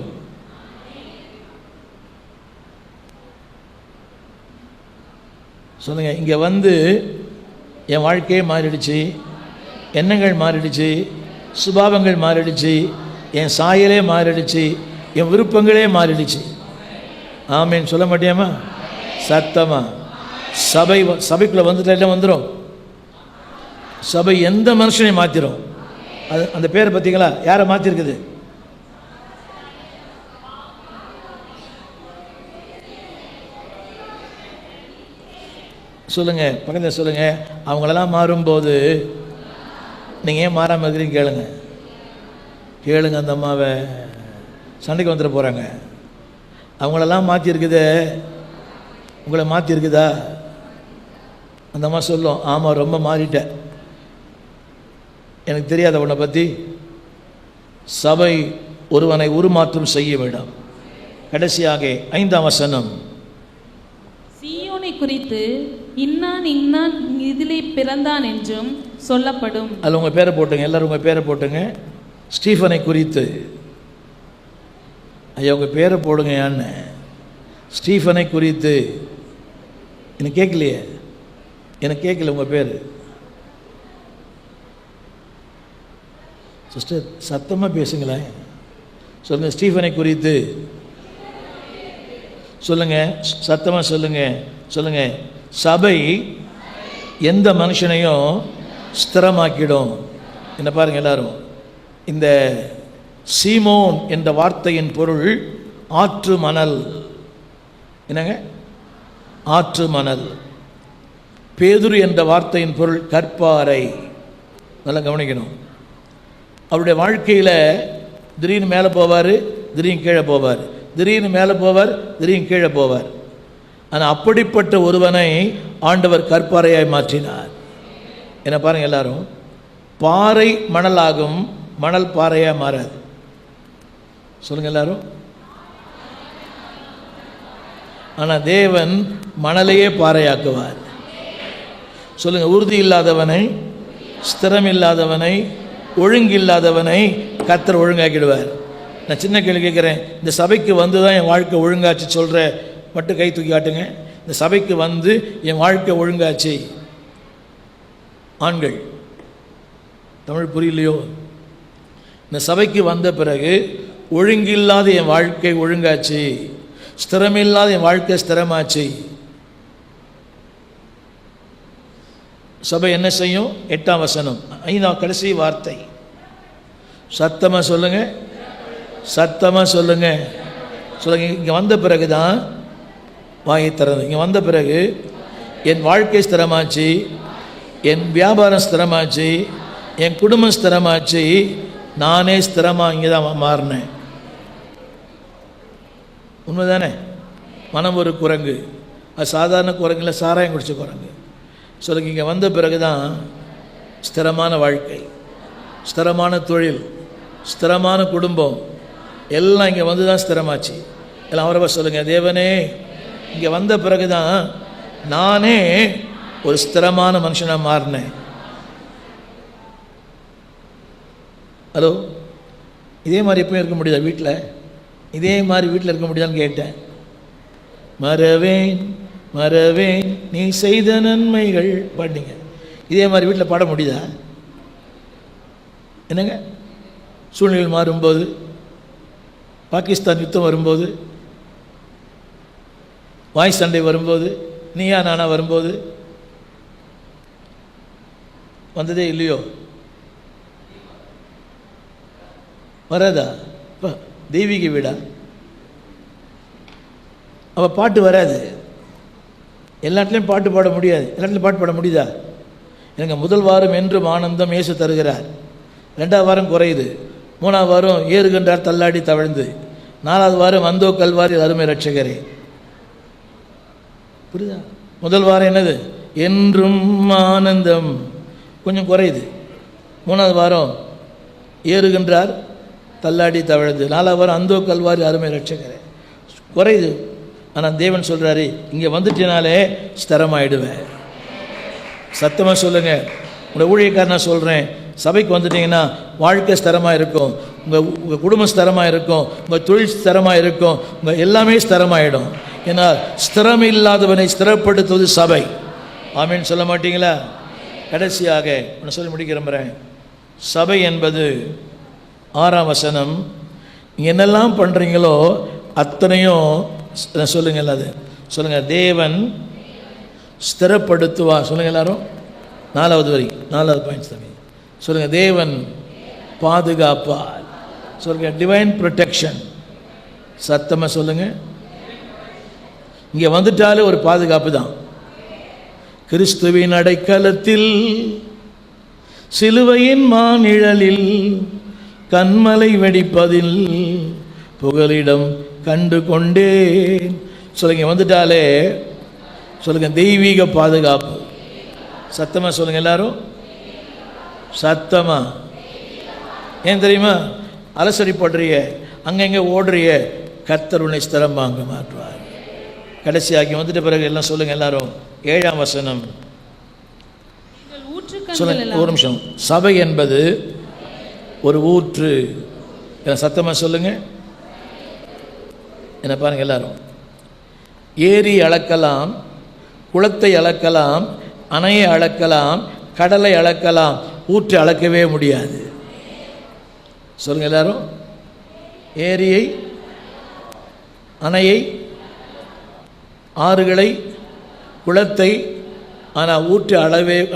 சொல்லுங்க, இங்கே வந்து என் வாழ்க்கையே மாறிடுச்சு, எண்ணங்கள் மாறிடுச்சு, சுபாவங்கள் மாறிடுச்சு, என் சாயலே மாறிடுச்சு, என் விருப்பங்களே மாறிடுச்சு. ஆமீன் சொல்ல மாட்டியாமா? சத்தமா. சபைக்குள்ளே வந்துட்டு எல்லாம் வந்துடும். சபை எந்த மனுஷனையும் மாற்றிடும். அது அந்த பேரை பார்த்தீங்களா? யாரை மாற்றிருக்குது? சொல்லுங்க, பக்கத்தில் சொல்லுங்க. அவங்களெல்லாம் மாறும்போது நீங்கள் ஏன் மாறாமல் இருக்கிறீங்க கேளுங்க. கேளுங்க. அந்த அம்மாவை சண்டைக்கு வந்துட போகிறாங்க. அவங்களெல்லாம் மாற்றிருக்குது, உங்களை மாற்றிருக்குதா? அந்த அம்மா சொல்லும், ஆமாம் ரொம்ப மாறிட்டேன், எனக்கு தெரியாத உன்னை பற்றி. சபை ஒருவனை உருமாற்றம் செய்ய வேண்டும். கடைசியாக 5ஆம் வசனம். சீயோனை குறித்து இன்னான் இன்னான் இதிலே பிறந்தான் என்றும் சொல்லப்படும். அதில் உங்கள் பேரை போட்டுங்க, எல்லோரும் உங்கள் பேரை போட்டுங்க. ஸ்டீஃபனை குறித்து. ஐயா உங்கள் பேரை போடுங்க. யான்னு ஸ்டீஃபனை குறித்து. எனக்கு கேட்கலையே, எனக்கு கேட்கல உங்கள் பேர். சிஸ்டர் சத்தமாக பேசுங்களேன். சொல்லுங்கள், ஸ்டீஃபனை குறித்து சொல்லுங்கள், சத்தமாக சொல்லுங்கள். சொல்லுங்கள், சபை எந்த மனுஷனையும் ஸ்திரமாக்கிடும். என்ன பாருங்கள் எல்லாரும். இந்த சீமோன் என்ற வார்த்தையின் பொருள் ஆற்று மணல். என்னங்க? ஆற்று மணல். பேதுரு என்ற வார்த்தையின் பொருள் கற்பாறை. நல்லா கவனிக்கணும். அவருடைய வாழ்க்கையில் திடீர்னு மேலே போவார், திடீர்னு கீழே போவார், திடீர்னு மேலே போவார், திடீர்னு கீழே போவார். ஆனால் அப்படிப்பட்ட ஒருவனை ஆண்டவர் கற்பாறையாய் மாற்றினார். என்ன பாருங்கள் எல்லாரும். பாறை மணலாகும், மணல் பாறையாக மாறாது. சொல்லுங்கள் எல்லாரும். ஆனால் தேவன் மணலையே பாறையாக்குவார். சொல்லுங்கள், உறுதி இல்லாதவனை, ஸ்திரம் இல்லாதவனை, ஒழுங்கில்லாதவனை கர்த்தர் ஒழுங்காக்கிடுவார். நான் சின்ன கேள்வி கேட்குறேன். இந்த சபைக்கு வந்து தான் என் வாழ்க்கை ஒழுங்காச்சு சொல்கிற மட்டும் கை தூக்கி காட்டுங்க. இந்த சபைக்கு வந்து என் வாழ்க்கை ஒழுங்காச்சு. ஆண்கள், தமிழ் புரியலையோ? இந்த சபைக்கு வந்த பிறகு ஒழுங்கில்லாத என் வாழ்க்கை ஒழுங்காச்சு, ஸ்திரமில்லாத என் வாழ்க்கை ஸ்திரமாச்சு. சபை என்ன செய்யும்? 8ஆம் வசனம், 5ஆம் கடைசி வார்த்தை. சத்தமாக சொல்லுங்க, சத்தமாக சொல்லுங்க. சொல்லுங்க. இங்கே வந்த பிறகு தான் வாயை திறந்து. இங்கே வந்த பிறகு என் வாழ்க்கை ஸ்திரமாச்சு, என் வியாபாரம் ஸ்திரமாச்சு, என் குடும்பம் ஸ்திரமாச்சு, நானே ஸ்திரமாக இங்கே தான் மாறினேன். உண்மைதானே? மனம் ஒரு குரங்கு, அது சாதாரண குரங்கு இல்லை, சாராயம் குடிச்ச குரங்கு. சொல்லுங்க, இங்கே வந்த பிறகு தான் ஸ்திரமான வாழ்க்கை, ஸ்திரமான தொழில், ஸ்திரமான குடும்பம் எல்லாம் இங்கே வந்து தான் ஸ்திரமாச்சு. எல்லாம் அவரவா சொல்லுங்கள், தேவனே இங்கே வந்த பிறகு தான் நானே ஒரு ஸ்திரமான மனுஷனாக மாறினேன். ஹலோ, இதே மாதிரி எப்பயும் இருக்க முடியுதா? வீட்டில் இதே மாதிரி வீட்டில் இருக்க முடியுதான்னு கேட்டேன். மறவேன் மறவேன் நீ செய்த நன்மைகள் பாடிங்க. இதே மாதிரி வீட்டில் பாட முடியுதா? என்னங்க, சூழ்நிலைகள் மாறும்போது, பாகிஸ்தான் யுத்தம் வரும்போது, வாய் சண்டை வரும்போது, நீயா நானா வரும்போது, வந்ததே இல்லையோ? வராதா? இப்போ தெய்வீக வீடா? அப்போ பாட்டு வராது. எல்லாத்துலேயும் பாட்டு பாட முடியாது. எல்லாத்துலேயும் பாட்டு பாட முடியுதா? எனக்கு முதல் வாரம் என்றும் ஆனந்தம் இயேசு தருகிறார். 2வது வாரம் குறையுது. 3வது வாரம் ஏறுகின்றார் தள்ளாடி தவழ்ந்து. 4வது வாரம் வந்தோ கல்வாரி அருமை ரட்சகரே. புரியுதா? முதல் வாரம் என்னது? என்றும் ஆனந்தம், கொஞ்சம் குறையுது. 3வது வாரம் ஏறுகின்றார் தள்ளாடி தவழ்ந்து. 4வது வாரம் அந்தோ கல்வாரி அருமை ரட்சகரே, குறையுது. ஆனால் தேவன் சொல்கிறாரு, இங்கே வந்துட்டினாலே ஸ்திரமாயிடுவேன். சத்தமாக சொல்லுங்கள். உங்கள் ஊழியக்காரனா சொல்கிறேன், சபைக்கு வந்துட்டிங்கன்னா வாழ்க்கை ஸ்திரமாக இருக்கும், உங்கள் குடும்பம் ஸ்திரமாக இருக்கும், உங்கள் தொழில் ஸ்திரமாக இருக்கும், உங்கள் எல்லாமே ஸ்திரமாயிடும். ஏன்னா ஸ்திரம் இல்லாதவனை ஸ்திரப்படுத்துவது சபை. ஆமீன் சொல்ல மாட்டீங்களா? கடைசியாக ஒன்று சொல்லி முடிக்க விரும்புகிறேன். சபை என்பது 6ஆம் வசனம். நீங்கள் என்னெல்லாம் பண்ணுறீங்களோ அத்தனையும் சொல்லுங்கள். அது சொல்லுங்கள், தேவன் ஸ்திரப்படுத்துவா. சொல்லுங்கள் எல்லாரும். 4வது வரி, 4வது பாயிண்ட் சொல்லுங்கள், தேவன் பாதுகாப்பார். சொல்லுங்கள், டிவைன் ப்ரொடெக்ஷன். சத்தமாக சொல்லுங்கள். இங்கே வந்துட்டாலே ஒரு பாதுகாப்பு தான். கிறிஸ்துவின் அடைக்கலத்தில், சிலுவையின் மாநிழலில், கண்மலை வெடிப்பதில் புகலிடம் கண்டு கொண்டேன். சொல்லுங்க, வந்துட்டாலே சொல்லுங்க, தெய்வீக பாதுகாப்பு. சத்தமா சொல்லுங்க எல்லாரும், சத்தமா. ஏன் தெரியுமா? அலசடி போடுறிய, அங்கங்க ஓடுறிய, கர்த்தர் உன்னை ஸ்திரமாக மாற்றுவார். கடைசியாகி வந்துட்ட பிறகு எல்லாம் சொல்லுங்க எல்லாரும். 7ஆம் வசனம் சொல்லுங்க. ஒரு நிமிஷம். சபை என்பது ஒரு ஊற்று. சத்தமா சொல்லுங்க. என்ன பாருங்க எல்லாரும். ஏரி அளக்கலாம், குளத்தை அளக்கலாம், அணையை அளக்கலாம், கடலை அளக்கலாம், ஊற்றை அளக்கவே முடியாது. சொல்லுங்க எல்லாரும். ஏரியை, அணையை, ஆறுகளை, குளத்தை, ஆனால் ஊற்றை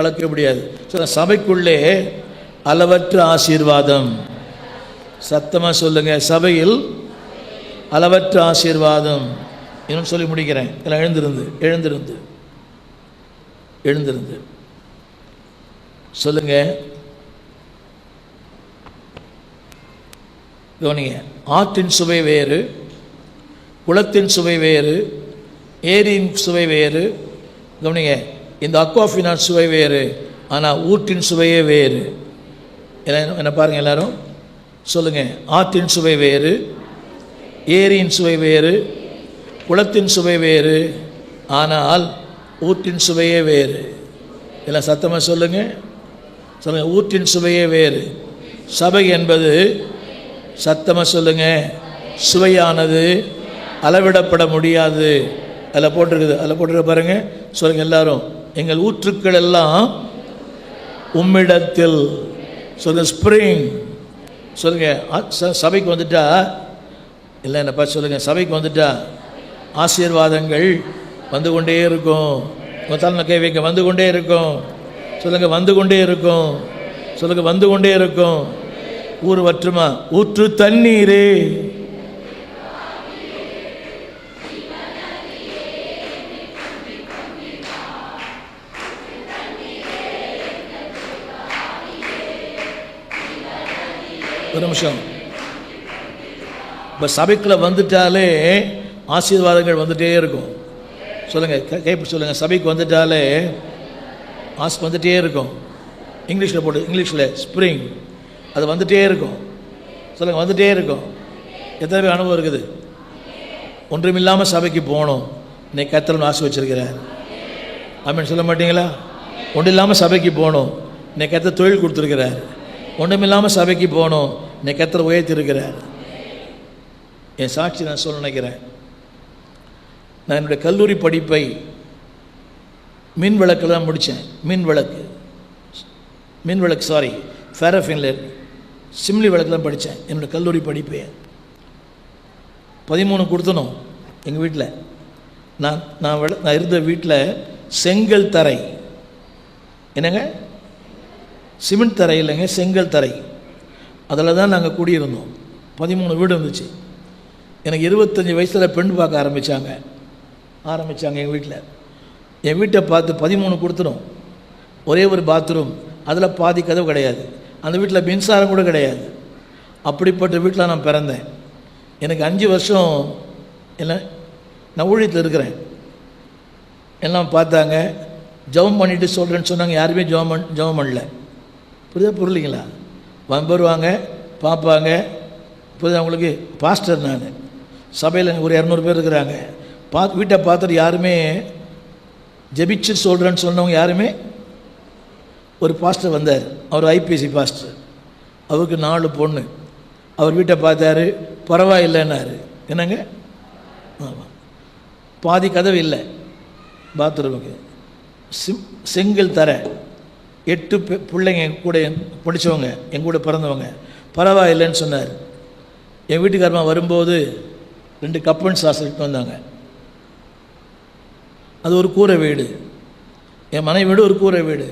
அளக்க முடியாது. சபைக்குள்ளே அளவற்ற ஆசீர்வாதம். சத்தமாக சொல்லுங்க. சபையில் அளவற்ற ஆசீர்வாதம். இன்னும் சொல்லி முடிக்கிறேன். எல்லாம் எழுந்திருந்து சொல்லுங்க. கவனிங்க. ஆற்றின் சுவை வேறு, குளத்தின் சுவை வேறு, ஏரியின் சுவை வேறு. கவனிங்க, இந்த அக்வாஃபினான் சுவை வேறு, ஆனால் ஊற்றின் சுவையே வேறு. என்ன பாருங்கள் எல்லாரும் சொல்லுங்கள். ஆற்றின் சுவை வேறு, ஏரியின் சுவை வேறு, குளத்தின் சுவை வேறு, ஆனால் ஊற்றின் சுவையே வேறு. எல்லாம் சத்தமாக சொல்லுங்கள். சொல்லுங்கள், ஊற்றின் சுவையே வேறு. சபை என்பது, சத்தமாக சொல்லுங்கள், சுவையானது, அளவிடப்பட முடியாது. அதில் போட்டிருக்க பாருங்கள். சொல்லுங்கள் எல்லாரும். எங்கள் ஊற்றுக்கள் எல்லாம் உம்மிடத்தில். சொல்லுங்கள், ஸ்ப்ரிங். சொல்லுங்கள், சபைக்கு வந்துட்டா இல்லை என்னப்பா சொல்லுங்கள், சபைக்கு வந்துட்டா ஆசீர்வாதங்கள் வந்து கொண்டே இருக்கும். உங்கள் தலைமை கை வைக்க வந்து கொண்டே இருக்கும். சொல்லுங்கள், வந்து கொண்டே இருக்கும். சொல்லுங்கள், வந்து கொண்டே இருக்கும். ஊர் வற்றுமா? ஊற்று தண்ணீரே, ஒரு நிமிஷம். இப்போ சபைக்குள்ளே வந்துட்டாலே ஆசீர்வாதங்கள் வந்துகிட்டே இருக்கும். சொல்லுங்கள், கைப்பிடி சொல்லுங்கள். சபைக்கு வந்துட்டாலே வந்துகிட்டே இருக்கும். இங்கிலீஷில் போட்டு, இங்கிலீஷில் ஸ்ப்ரிங், அது வந்துகிட்டே இருக்கும். சொல்லுங்கள், வந்துகிட்டே இருக்கும். எத்தனை பேர் அனுபவம் இருக்குது? ஒன்றுமில்லாமல் சபைக்கு போகணும், இன்னைக்கு கர்த்தர் ஆசை வச்சிருக்கிறார். ஆமென் சொல்ல மாட்டீங்களா? ஒன்றும் இல்லாமல் சபைக்கு போகணும், இன்னைக்கு கர்த்தர் தொழில் கொடுத்துருக்கிறார். ஒன்றுமில்லாமல் சபைக்கு போகணும், இன்னைக்கு கர்த்தர் உயர்த்திருக்கிறார். என் சாட்சி நான் சொல்ல நினைக்கிறேன். நான் என்னுடைய கல்லூரி படிப்பை மின் விளக்கில் தான் முடித்தேன். மின் விளக்கு சாரி ஃபேரஃபின்ல சிம்லி விளக்கில் தான் படித்தேன் என்னோடய கல்லூரி படிப்பை. 13 கொடுத்தனும் எங்கள் வீட்டில். நான் இருந்த வீட்டில் செங்கல் தரை, என்னங்க சிமெண்ட் தரை இல்லைங்க, செங்கல் தரை, அதில் தான் நாங்கள் குடியிருந்தோம். 13 வீடு இருந்துச்சு. எனக்கு 25 வயசில் பெண் பார்க்க ஆரம்பித்தாங்க எங்கள் வீட்டில். என் வீட்டை பார்த்து 13 கொடுத்துரும், ஒரே ஒரு பாத்ரூம், அதில் பாதி கதவு கிடையாது, அந்த வீட்டில் மின்சாரம் கூட கிடையாது. அப்படிப்பட்ட வீட்டில் நான் பிறந்தேன். எனக்கு 5 வருஷம் இல்லை, நான் ஊழியத்தில் இருக்கிறேன். எல்லாம் பார்த்தாங்க, ஜெபம் பண்ணிவிட்டு சொல்கிறேன்னு சொன்னாங்க. யாருமே ஜெபம் பண்ணல. புரியலைங்களா? வருவாங்க, பார்ப்பாங்க. புரியுது அவங்களுக்கு? பாஸ்டர் நான், சபையில் ஒரு 200 பேர் இருக்கிறாங்க. வீட்டை பார்த்துட்டு யாருமே ஜெபிச்சு சொல்கிறேன்னு சொன்னவங்க யாருமே. ஒரு பாஸ்டர் வந்தார், அவர் ஐபிசி பாஸ்டர், அவருக்கு 4 பொண்ணு. அவர் வீட்டை பார்த்தாரு, பரவாயில்லைன்னாரு. என்னங்க? ஆமாம், பாதி கதவு இல்லை பாத்ரூமுக்கு, செங்கல் தர, 8 பிள்ளைங்க கூட படித்தவங்க, என் கூட பிறந்தவங்க. பரவாயில்லைன்னு சொன்னார். என் வீட்டுக்காரமா வரும்போது 2 கப்பன் சாஸ்திரிட்டு வந்தாங்க. அது ஒரு கூரை வீடு, என் மனைவி வீடு ஒரு கூரை வீடு.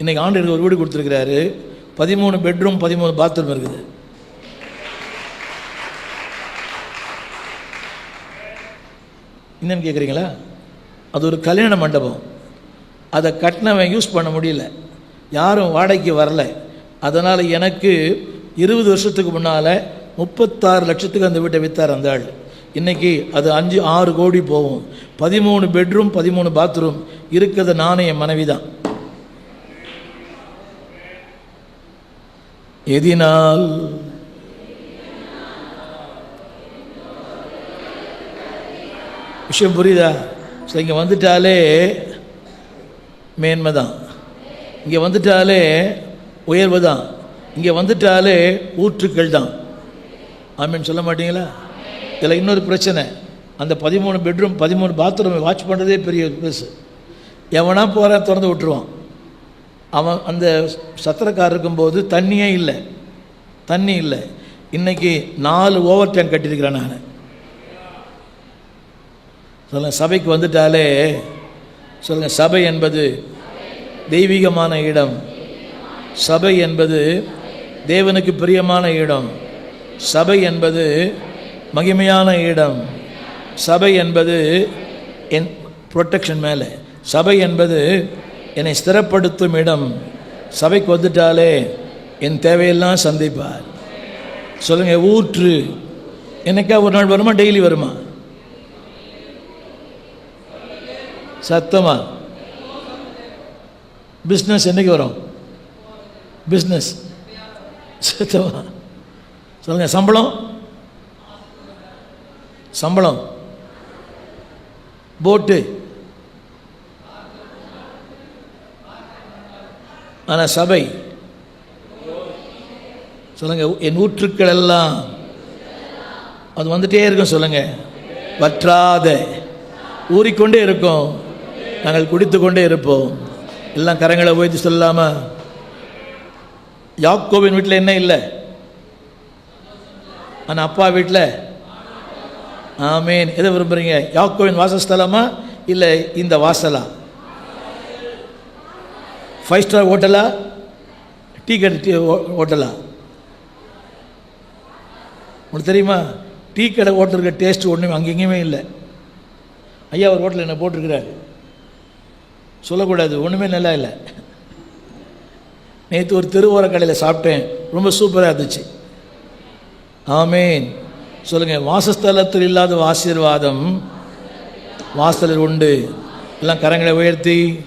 இன்றைக்கி ஆண்டு ஒரு வீடு கொடுத்துருக்கிறாரு, 13 பெட்ரூம் 13 பாத்ரூம் இருக்குது. என்னன்னு கேட்குறீங்களா? அது ஒரு கல்யாண மண்டபம். அதை கட்டினவன் யூஸ் பண்ண முடியல, யாரும் வாடகைக்கு வரல. அதனால் எனக்கு 20 வருஷத்துக்கு முன்னால் 36 லட்சத்துக்கு அந்த வீட்டை விற்றார் அந்த ஆள். இன்றைக்கி அது 5-6 கோடி போகும். 13 பெட்ரூம் 13 பாத்ரூம் இருக்கிறது நானே, என் மனைவி தான். எதினால் விஷயம் புரியுதா? ஸோ இங்கே வந்துட்டாலே மேன்மை தான், இங்கே வந்துட்டாலே உயர்வு தான், இங்கே வந்துட்டாலே ஊற்றுக்கள் தான். ஆமீன் சொல்ல மாட்டீங்களா? இதில் இன்னொரு பிரச்சனை, அந்த 13 பெட்ரூம் 13 பாத்ரூமை வாட்ச் பண்ணுறதே பெரிய பெருசு. எவனா போகிற திறந்து விட்டுருவான். அவன் அந்த சத்திரக்கார் இருக்கும்போது தண்ணி இல்லை. இன்றைக்கி 4 ஓவர் டேங்க் கட்டியிருக்கிறேன் நான். சொல்லுங்கள், சபைக்கு வந்துட்டாலே சொல்லுங்கள், சபை என்பது தெய்வீகமான இடம், சபை என்பது தேவனுக்கு பிரியமான இடம், சபை என்பது மகிமையான இடம், சபை என்பது என் ப்ரொட்டெக்ஷன் மேலே, சபை என்பது என்னை ஸ்திரப்படுத்தும் இடம். சபைக்கு வந்துட்டாலே என் தேவையெல்லாம் சந்திப்பார். சொல்லுங்கள், ஊற்று. என்னைக்கா ஒரு நாள் வருமா? டெய்லி வருமா? சத்தமா? பிஸ்னஸ் என்னைக்கு வரும்? பிஸ்னஸ் சத்தமா சொல்லுங்கள். சம்பளம், போட்டு. ஆனால் சபை சொல்லுங்கள், என் ஊற்றுக்கள் எல்லாம் அது வந்துட்டே இருக்கும். சொல்லுங்கள், வற்றாத ஊறிக்கொண்டே இருக்கும், நாங்கள் குடித்து கொண்டே இருப்போம். எல்லாம் கரங்களை உயர்த்தி சொல்லாமா? யாக்கோபின் வீட்டில் என்ன இல்லை, ஆனால் அப்பா வீட்டில் ஆமீன். எதை விரும்புகிறீங்க? யாக்கோபின் வாசஸ்தலமா இல்லை இந்த வாசலா? 5 ஸ்டார் ஹோட்டலா, டீ கடை ஹோட்டலா? உங்களுக்கு தெரியுமா, டீ கடை ஹோட்டலுக்கு டேஸ்ட் ஒன்றுமே அங்கே எங்கேயுமே இல்லை. ஐயா ஒரு ஹோட்டலில் என்ன போட்டிருக்கிறாரு, சொல்லக்கூடாது, ஒன்றுமே நல்லா இல்லை. நேற்று ஒரு தெருவோர கடையில் சாப்பிட்டேன், ரொம்ப சூப்பராக இருந்துச்சு. ஆமேன். சொல்லுங்க, வாசஸ்தலத்தில் இல்லாத ஆசீர்வாதம் வாசலில் உண்டு. எல்லாம் கரங்களை உயர்த்தி